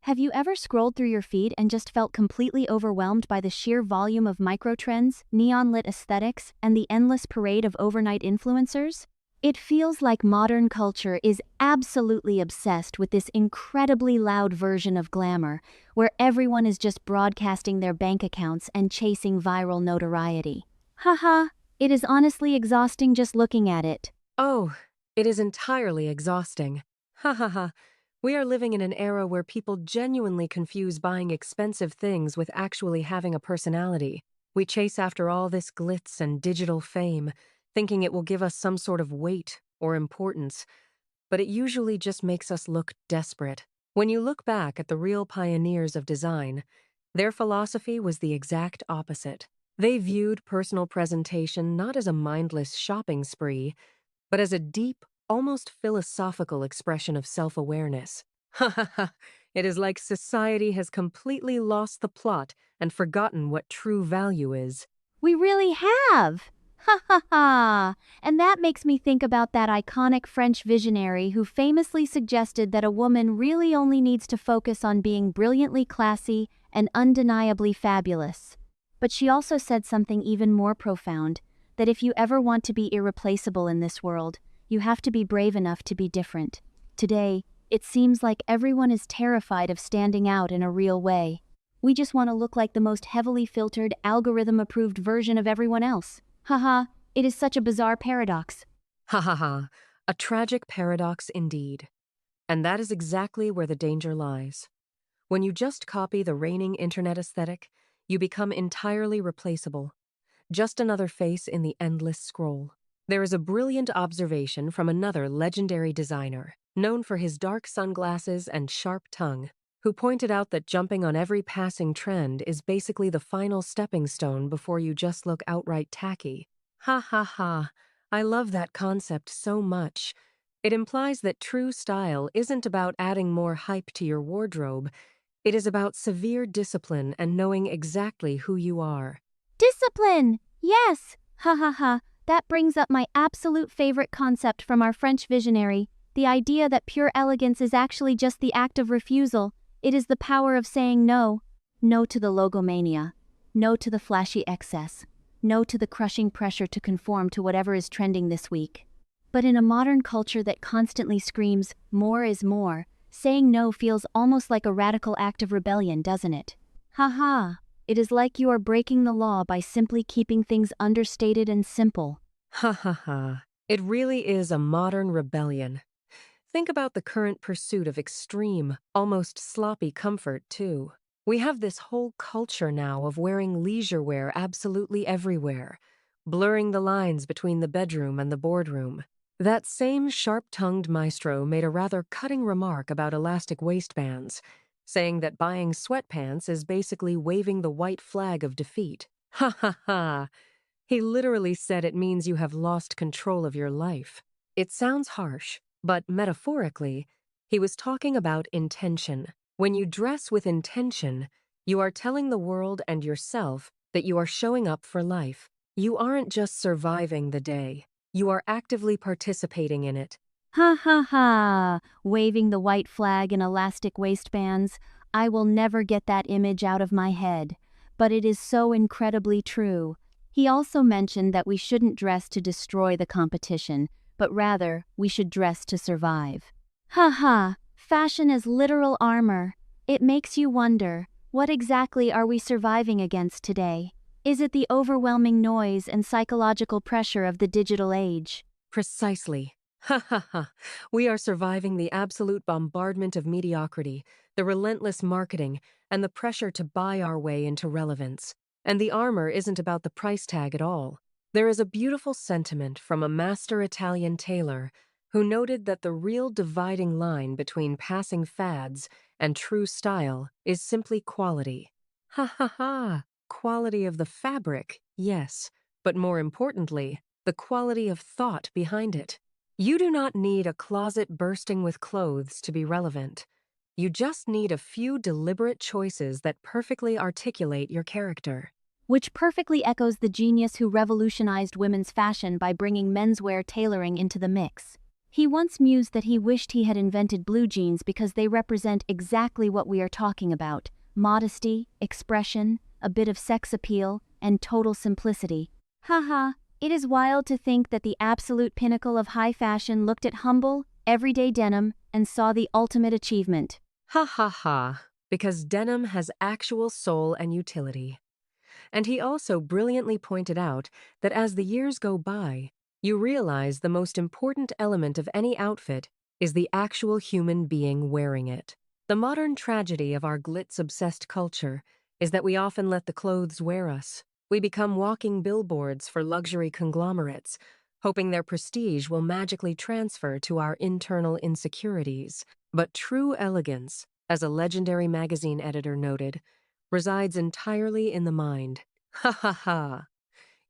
Have you ever scrolled through your feed and just felt completely overwhelmed by the sheer volume of microtrends, neon-lit aesthetics, and the endless parade of overnight influencers? It feels like modern culture is absolutely obsessed with this incredibly loud version of glamour, where everyone is just broadcasting their bank accounts and chasing viral notoriety. Haha, it is honestly exhausting just looking at it. Oh, it is entirely exhausting. Ha ha ha. We are living in an era where people genuinely confuse buying expensive things with actually having a personality. We chase after all this glitz and digital fame, thinking it will give us some sort of weight or importance, but it usually just makes us look desperate. When you look back at the real pioneers of design, their philosophy was the exact opposite. They viewed personal presentation not as a mindless shopping spree, but as a deep, almost philosophical expression of self-awareness. Ha ha ha! It is like society has completely lost the plot and forgotten what true value is. We really have! Ha ha ha! And that makes me think about that iconic French visionary who famously suggested that a woman really only needs to focus on being brilliantly classy and undeniably fabulous. But she also said something even more profound, that if you ever want to be irreplaceable in this world, you have to be brave enough to be different. Today, it seems like everyone is terrified of standing out in a real way. We just want to look like the most heavily filtered, algorithm-approved version of everyone else. Haha, it is such a bizarre paradox. Ha ha ha! A tragic paradox indeed. And that is exactly where the danger lies. When you just copy the reigning internet aesthetic, you become entirely replaceable. Just another face in the endless scroll. There is a brilliant observation from another legendary designer, known for his dark sunglasses and sharp tongue, who pointed out that jumping on every passing trend is basically the final stepping stone before you just look outright tacky. Ha ha ha. I love that concept so much. It implies that true style isn't about adding more hype to your wardrobe. It is about severe discipline and knowing exactly who you are. Discipline! Yes! Ha ha ha. That brings up my absolute favorite concept from our French visionary, the idea that pure elegance is actually just the act of refusal. It is the power of saying no. No to the logomania. No to the flashy excess. No to the crushing pressure to conform to whatever is trending this week. But in a modern culture that constantly screams, more is more, saying no feels almost like a radical act of rebellion, doesn't it? Haha. It is like you are breaking the law by simply keeping things understated and simple. Ha ha ha. It really is a modern rebellion. Think about the current pursuit of extreme, almost sloppy comfort, too. We have this whole culture now of wearing leisure wear absolutely everywhere, blurring the lines between the bedroom and the boardroom. That same sharp-tongued maestro made a rather cutting remark about elastic waistbands, saying that buying sweatpants is basically waving the white flag of defeat. Ha ha ha! He literally said it means you have lost control of your life. It sounds harsh, but metaphorically, he was talking about intention. When you dress with intention, you are telling the world and yourself that you are showing up for life. You aren't just surviving the day. You are actively participating in it. Ha ha ha! Waving the white flag in elastic waistbands. I will never get that image out of my head. But it is so incredibly true. He also mentioned that we shouldn't dress to destroy the competition, but rather, we should dress to survive. Ha ha! Fashion as literal armor. It makes you wonder, what exactly are we surviving against today? Is it the overwhelming noise and psychological pressure of the digital age? Precisely. Ha ha ha. We are surviving the absolute bombardment of mediocrity, the relentless marketing, and the pressure to buy our way into relevance. And the armor isn't about the price tag at all. There is a beautiful sentiment from a master Italian tailor who noted that the real dividing line between passing fads and true style is simply quality. Ha ha ha! Quality of the fabric, yes, but more importantly, the quality of thought behind it. You do not need a closet bursting with clothes to be relevant. You just need a few deliberate choices that perfectly articulate your character. Which perfectly echoes the genius who revolutionized women's fashion by bringing menswear tailoring into the mix. He once mused that he wished he had invented blue jeans because they represent exactly what we are talking about: modesty, expression, a bit of sex appeal, and total simplicity. Haha, it is wild to think that the absolute pinnacle of high fashion looked at humble, everyday denim and saw the ultimate achievement. Ha ha ha, because denim has actual soul and utility. And he also brilliantly pointed out that as the years go by, you realize the most important element of any outfit is the actual human being wearing it. The modern tragedy of our glitz-obsessed culture is that we often let the clothes wear us. We become walking billboards for luxury conglomerates, hoping their prestige will magically transfer to our internal insecurities. But true elegance, as a legendary magazine editor noted, resides entirely in the mind. Ha ha ha.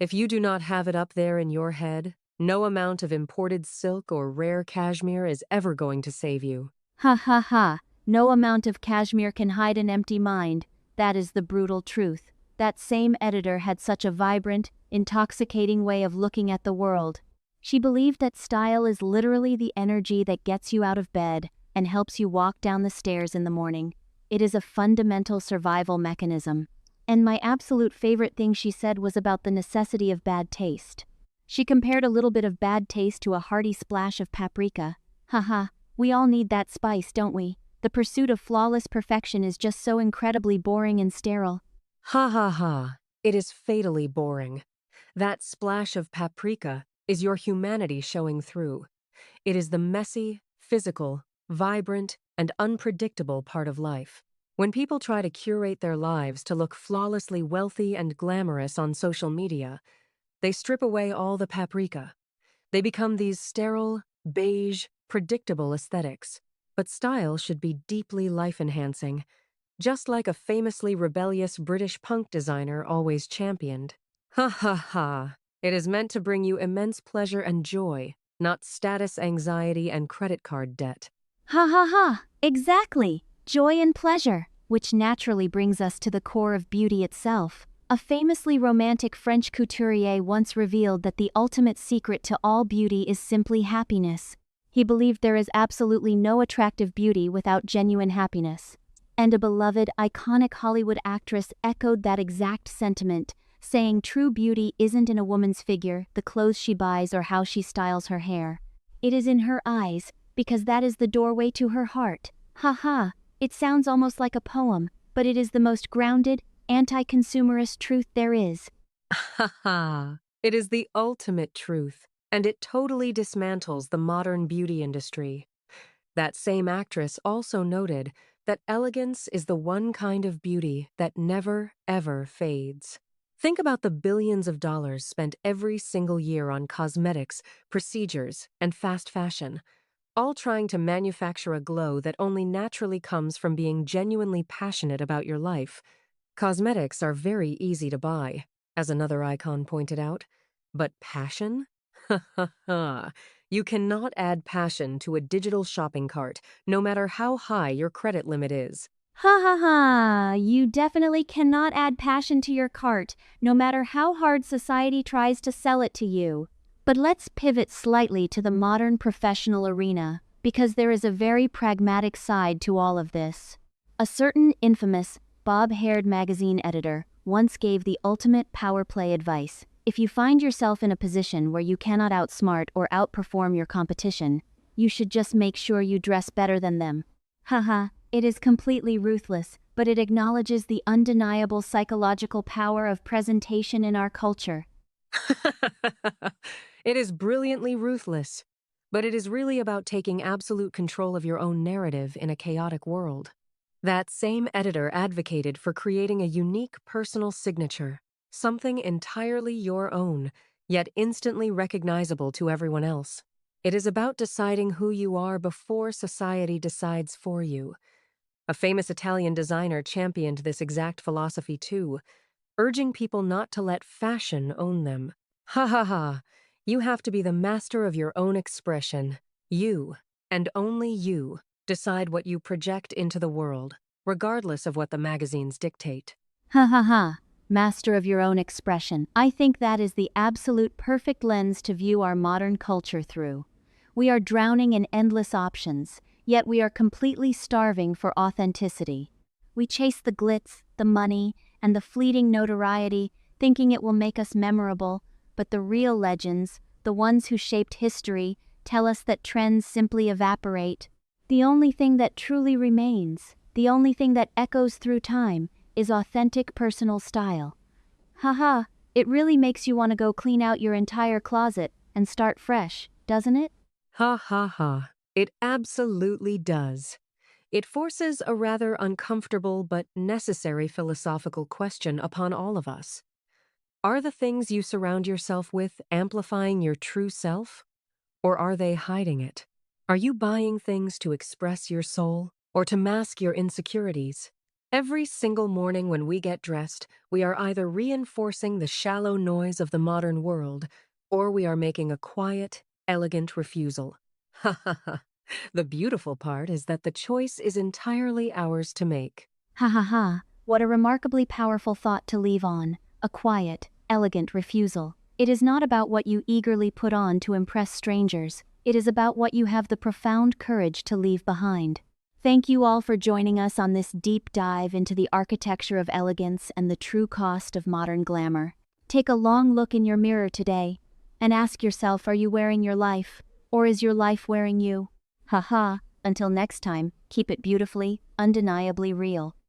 If you do not have it up there in your head, no amount of imported silk or rare cashmere is ever going to save you. Ha ha ha, no amount of cashmere can hide an empty mind. That is the brutal truth. That same editor had such a vibrant, intoxicating way of looking at the world. She believed that style is literally the energy that gets you out of bed and helps you walk down the stairs in the morning. It is a fundamental survival mechanism. And my absolute favorite thing she said was about the necessity of bad taste. She compared a little bit of bad taste to a hearty splash of paprika. Haha, we all need that spice, don't we? The pursuit of flawless perfection is just so incredibly boring and sterile. Ha ha ha. It is fatally boring. That splash of paprika is your humanity showing through. It is the messy, physical, vibrant, and unpredictable part of life. When people try to curate their lives to look flawlessly wealthy and glamorous on social media, they strip away all the paprika. They become these sterile, beige, predictable aesthetics. But style should be deeply life-enhancing, just like a famously rebellious British punk designer always championed. Ha ha ha. It is meant to bring you immense pleasure and joy, not status anxiety and credit card debt. Ha ha ha, exactly. Joy and pleasure, which naturally brings us to the core of beauty itself. A famously romantic French couturier once revealed that the ultimate secret to all beauty is simply happiness. He believed there is absolutely no attractive beauty without genuine happiness. And a beloved, iconic Hollywood actress echoed that exact sentiment, saying true beauty isn't in a woman's figure, the clothes she buys, or how she styles her hair. It is in her eyes, because that is the doorway to her heart. Ha ha, it sounds almost like a poem, but it is the most grounded, anti-consumerist truth there is. Ha ha. It is the ultimate truth, and it totally dismantles the modern beauty industry. That same actress also noted that elegance is the one kind of beauty that never, ever fades. Think about the billions of dollars spent every single year on cosmetics, procedures, and fast fashion, all trying to manufacture a glow that only naturally comes from being genuinely passionate about your life. Cosmetics are very easy to buy, as another icon pointed out, but passion? Ha ha ha. You cannot add passion to a digital shopping cart, no matter how high your credit limit is. Ha ha ha, you definitely cannot add passion to your cart, no matter how hard society tries to sell it to you. But let's pivot slightly to the modern professional arena, because there is a very pragmatic side to all of this. A certain infamous, bob-haired magazine editor once gave the ultimate power play advice. If you find yourself in a position where you cannot outsmart or outperform your competition, you should just make sure you dress better than them. Haha, it is completely ruthless, but it acknowledges the undeniable psychological power of presentation in our culture. It is brilliantly ruthless, but it is really about taking absolute control of your own narrative in a chaotic world. That same editor advocated for creating a unique personal signature, something entirely your own, yet instantly recognizable to everyone else. It is about deciding who you are before society decides for you. A famous Italian designer championed this exact philosophy too, urging people not to let fashion own them. Ha ha ha! You have to be the master of your own expression. You, and only you, decide what you project into the world, regardless of what the magazines dictate. Ha ha ha, master of your own expression. I think that is the absolute perfect lens to view our modern culture through. We are drowning in endless options, yet we are completely starving for authenticity. We chase the glitz, the money, and the fleeting notoriety, thinking it will make us memorable, but the real legends, the ones who shaped history, tell us that trends simply evaporate. The only thing that truly remains, the only thing that echoes through time, is authentic personal style. Haha, it really makes you want to go clean out your entire closet and start fresh, doesn't it? Ha ha ha. It absolutely does. It forces a rather uncomfortable but necessary philosophical question upon all of us. Are the things you surround yourself with amplifying your true self? Or are they hiding it? Are you buying things to express your soul or to mask your insecurities? Every single morning when we get dressed, we are either reinforcing the shallow noise of the modern world or we are making a quiet, elegant refusal. Ha ha ha. The beautiful part is that the choice is entirely ours to make. Ha ha ha, what a remarkably powerful thought to leave on. A quiet, elegant refusal. It is not about what you eagerly put on to impress strangers. It is about what you have the profound courage to leave behind. Thank you all for joining us on this deep dive into the architecture of elegance and the true cost of modern glamour. Take a long look in your mirror today and ask yourself, are you wearing your life, or is your life wearing you? Haha, until next time, keep it beautifully, undeniably real.